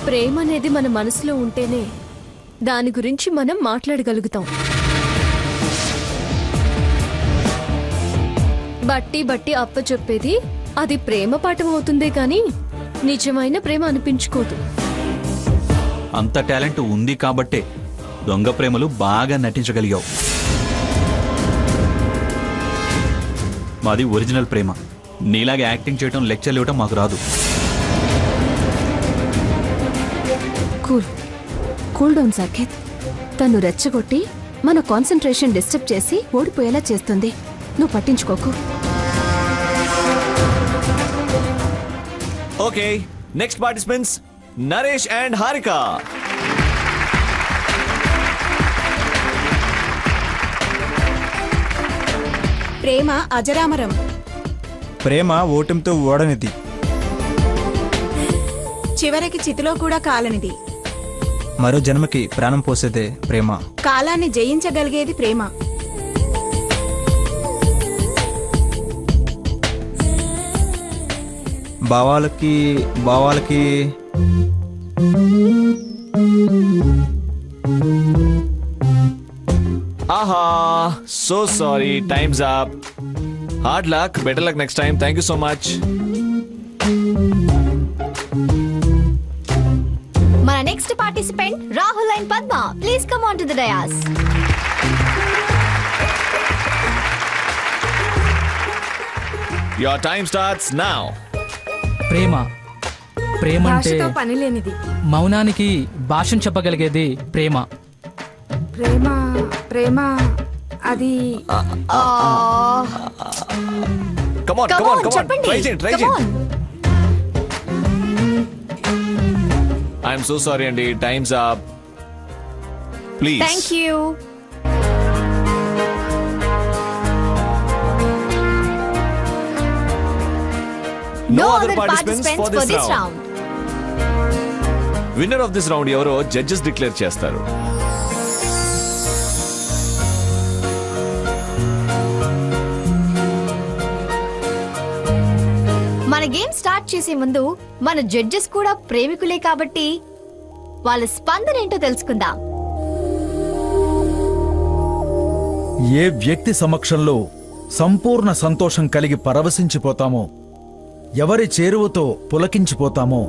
ప్రేమ అనేది మన మనసులో ఉంటేనే దాని గురించి మనం మాట్లాడగలుగుతాం. బట్టి బట్టి అప్ప చెప్పేది అది ప్రేమ పాఠం అవుతుందే కానీ నిజమైన ప్రేమ అనిపించుకోదు. అంత టాలెంట్ ఉంది కాబట్టే దొంగ ప్రేమలు బాగా నటించగలిగావు. మాది ఒరిజినల్ ప్రేమ. నీలాగా యాక్టింగ్ చేయటం, లెక్చర్లు ఇవ్వటం మాకు రాదు. Cool down Saketh. తను రెచ్చగొట్టి మన కాన్సంట్రేషన్ డిస్టర్బ్ చేసి ఓడిపోయేలా చేస్తుంది. నువ్వు పట్టించుకోకు. Okay, next participants Naresh and Harika. ప్రేమ అజరామరం. ప్రేమ ఓటమితో ఓడనిది. చివరికి చితిలో కూడా కాలనిది. మరో జన్మకి ప్రాణం పోసేదే ప్రేమ. కాలాన్ని జయించగలిగేది ప్రేమ. భావాలకి ఆహా, so sorry, times up. Hard luck, better luck next time. Thank you so much. మన next participant Rahul and Padma. Please come on to the dais. Your time starts now. ప్రేమ అంటే పని లేనిది. మౌనానికి భాషను చెప్పగలిగేది ప్రేమ. ప్రేమ అది కమ్ ఆన్, చెప్పండి. ట్రై చేయండి. ఐఎమ్ సో సారీ అండి, times up. Please. Thank you. No other participants for this round. Winner of this round ఎవరో జడ్జెస్ డిక్లేర్ చేస్తారు. మన గేమ్ స్టార్ట్ చేసే ముందు మన జడ్జెస్ కూడా ప్రేమికులే కాబట్టి వాళ్ళ స్పందన ఏంటో తెలుసుకుందాం. ఏ వ్యక్తి సమక్షంలో సంపూర్ణ సంతోషం కలిగి పరవశించిపోతామో, ఎవరి చేరువతో పులకించిపోతామో,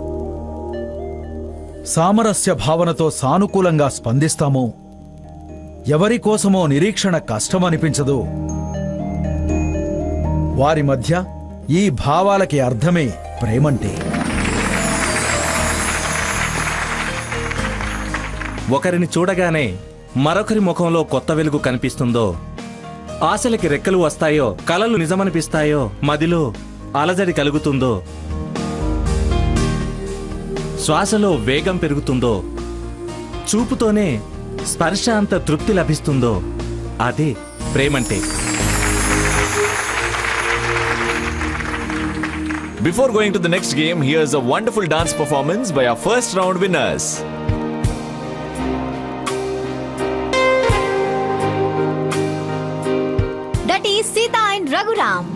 సామరస్య భావనతో సానుకూలంగా స్పందిస్తామో, ఎవరి కోసమో నిరీక్షణ కష్టమనిపించదో, వారి మధ్య ఈ భావాలకి అర్థమే ప్రేమంటే. ఒకరిని చూడగానే మరొకరి ముఖంలో కొత్త వెలుగు కనిపిస్తుందో, ఆశలకి రెక్కలు వస్తాయో, కలలు నిజమనిపిస్తాయో, మదిలో అలజడి కలుగుతుందో, శ్వాసలో వేగం పెరుగుతుందో, చూపుతోనే స్పర్శ అంత తృప్తి లభిస్తుందో, అదే ప్రేమంటే. Before going to the next game, here's a wonderful dance performance by our first round winners. That is Sita and Raghuram.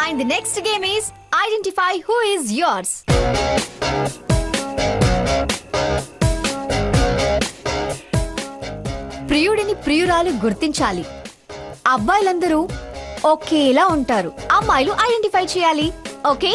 And the next game is identify who is yours. ప్రియుడిని ప్రియురాలు గుర్తించాలి. అబ్బాయిలందరూ ఒకేలా ఉంటారు. అమ్మాయిలు ఐడెంటిఫై చేయాలి. Okay?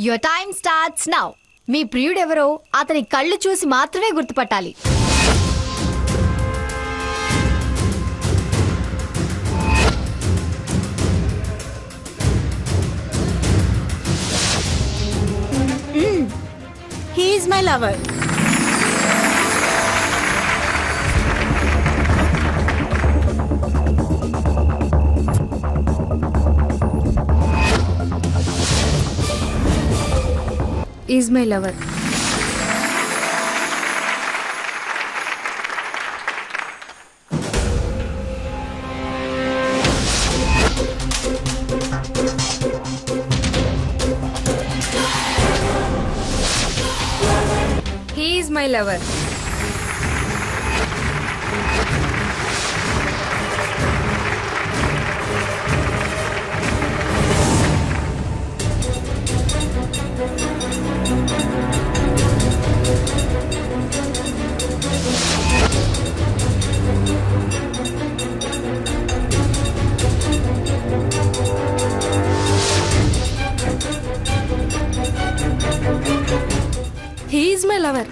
Your time starts now. మీ ప్రియుడెవరో అతని కళ్ళు చూసి మాత్రమే గుర్తుపట్టాలి. He is my lover. Is my lover. He is my lover. He is my lover.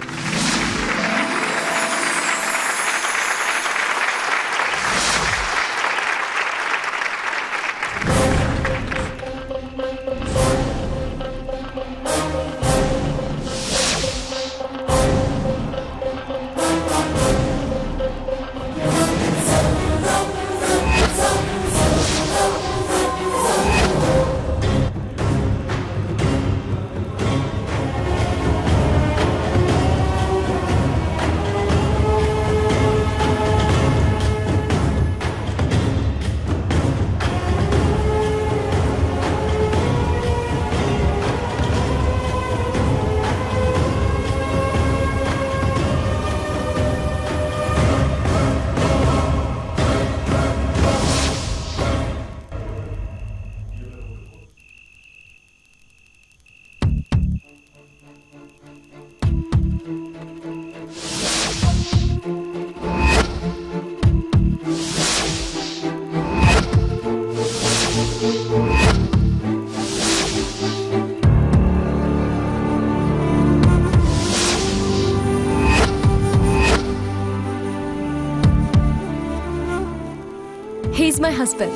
He is my husband.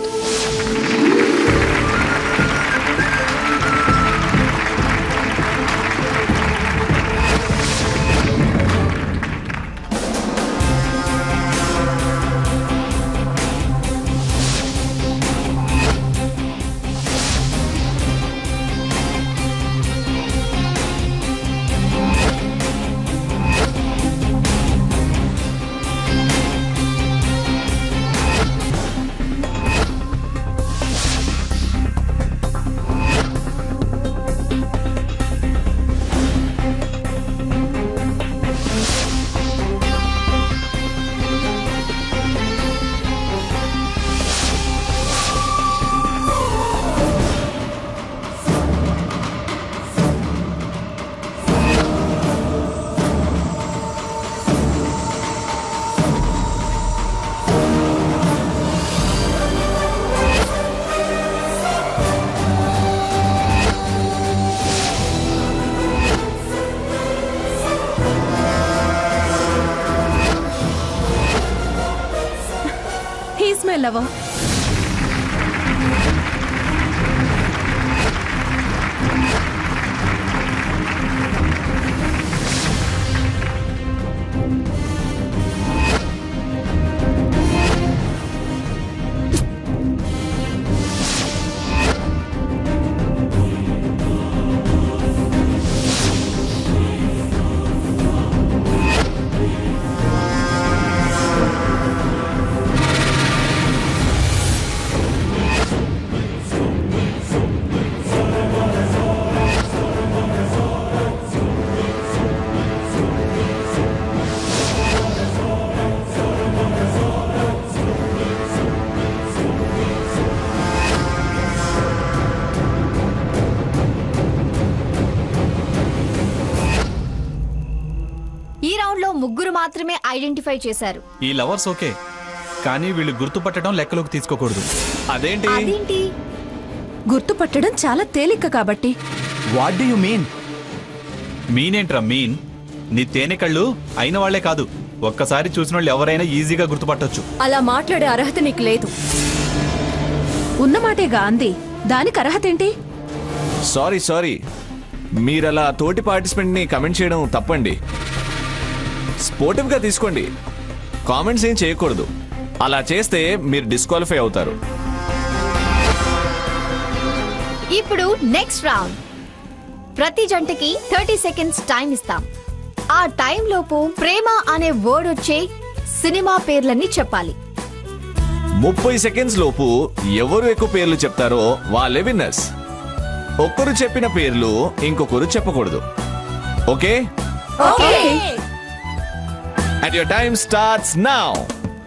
He is my lover. ఈ రౌండ్ లో ముగ్గురు మాత్రమే ఐడెంటిఫై చేశారు. ఈ లవర్స్ ఓకే, కానీ వీళ్ళు గుర్తుపట్టడం లెక్కలోకి తీసుకోకూడదు. అదేంటి? అదేంటి? గుర్తుపట్టడం చాలా తేలిక కాబట్టి. What do you mean? మీనేంట్రా మీన్? నీ తేనె కళ్ళు అయిన వాళ్లే కాదు, ఒక్కసారి చూసిన వాళ్ళు ఎవరైనా ఈజీగా గుర్తుపట్టొచ్చు. అలా మాట్లాడే అర్హత నీకు లేదు. ఉన్నమాటేగా అంది, దానికి అర్హత ఏంటి? సారీ మీరలా తోటి పార్టిసిపెంట్ ని కమెంట్ చేయడం తప్పండి. స్పోర్టివ్ గా తీసుకోండి, కామెంట్స్ ఏం చేయకూడదు. అలా చేస్తే మీరు డిస్క్వాలిఫై అవుతారు. ఇప్పుడు నెక్స్ట్ రౌండ్. ప్రతి జంటకి 30 సెకండ్స్ టైం ఇస్తాం. ఆ టైం లోపు ప్రేమ అనే వర్డ్ వచ్చే సినిమా పేర్లన్నీ చెప్పాలి. 30 సెకండ్స్ లోపు ఎవరు ఎక్కువ పేర్లు చెప్తారో వాళ్ళే విన్నర్స్. ఒక్కరు చెప్పిన పేర్లు ఇంకొకరు చెప్పకూడదు. Okay? And your time starts now.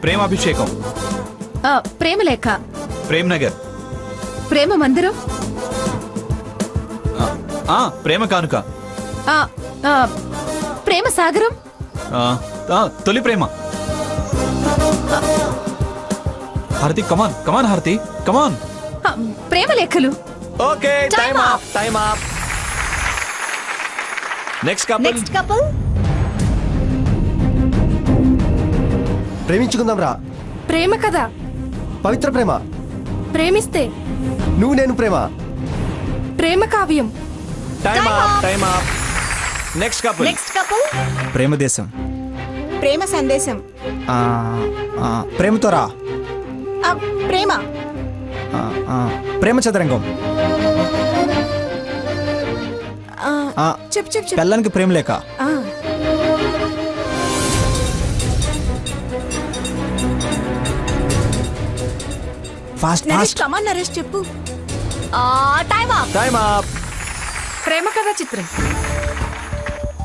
ప్రేమాభిషేకం, ప్రేమలేఖ, ప్రేమ్ నగర్, ప్రేమ మందిరం, ప్రేమ కానుక, ప్రేమ సాగరం, తొలి ప్రేమ. హారతి కమాన్ కమాన్, హారతి కమాన్. ప్రేమలేఖలు. Okay, time up. Next couple. ప్రేమించుకుందాం రా. ప్రేమ కదా. పవిత్ర ప్రేమ. ప్రేమిస్తే. నువ్వు నేను ప్రేమ. ప్రేమ కావ్యం. Time up. Next couple. ప్రేమదేశం. ప్రేమ సందేశం. ప్రేమతో రా. ప్రేమ. ప్రేమ చదరంగం. చెప్పు. పెళ్ళానికి ప్రేమ లేక. ఫాస్ట్. కమాన్ నరేష్ చెప్పు. Time up. ప్రేమ కథా చిత్రం.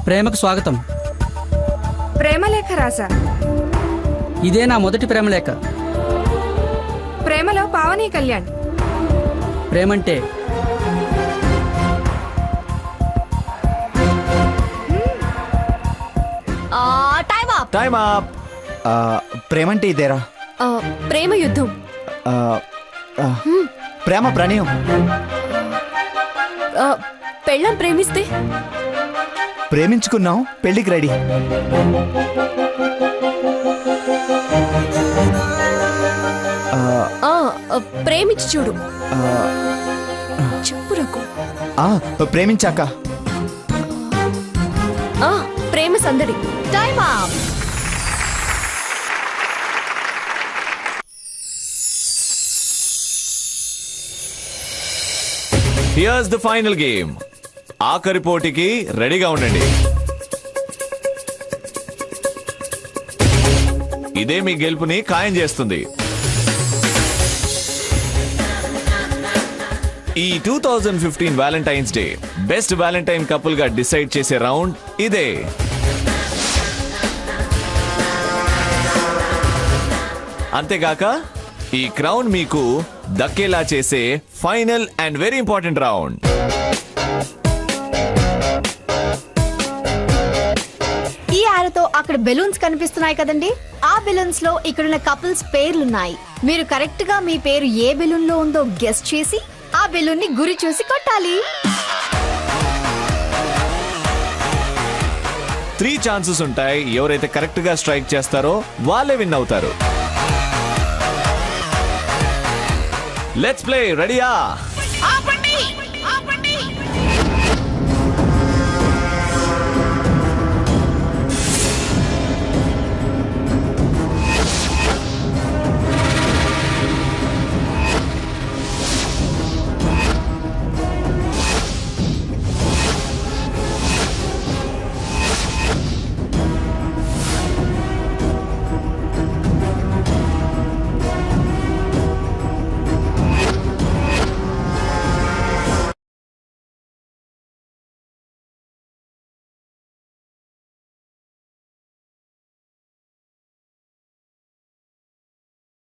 ప్రేమకు స్వాగతం. ప్రేమలేఖ రాసా. ఇదే నా మొదటి ప్రేమలేఖ. ప్రేమలో పావని కళ్యాణ్. ప్రేమంటే టైం అప్. ప్రేమంటే ఇదేరా. ప్రేమ యుద్ధం. ప్రేమ ప్రణయం. పెళ్ళం ప్రేమిస్తే. ప్రేమించుకున్నాం, పెళ్లికి రెడీ. ప్రేమించి చూడు. చెప్పు రఘు. ప్రేమించాక. ప్రేమ సందడి. Time up. Here's the final game. ఆఖరి పోటీకి రెడీగా ఉండండి. ఇదే మీ గెలుపుని ఖాయం చేస్తుంది. ఈ 2015 Valentine's day best Valentine couple గా డిసైడ్ చేసే రౌండ్ ఇదే. అంతేగాక ఈ క్రౌన్ మీకు దక్కేలా చేసే final and very important round. ఈ ఆరతో అక్కడ బెలూన్స్ కనిపిస్తున్నాయి కదండి, ఆ బెలూన్స్ లో ఇక్కడున్న కపుల్స్ పేర్లున్నాయి. మీరు కరెక్ట్ గా మీ పేరు ఏ బెలూన్ లో ఉందో గెస్ట్ చేసి ఆ బెలూన్ ని గురి చూసి కొట్టాలి. 3 ఛాన్సెస్ ఉంటాయి. ఎవరైతే కరెక్ట్ గా స్ట్రైక్ చేస్తారో వాళ్ళే విన్ అవుతారు. Let's play. రెడీయా?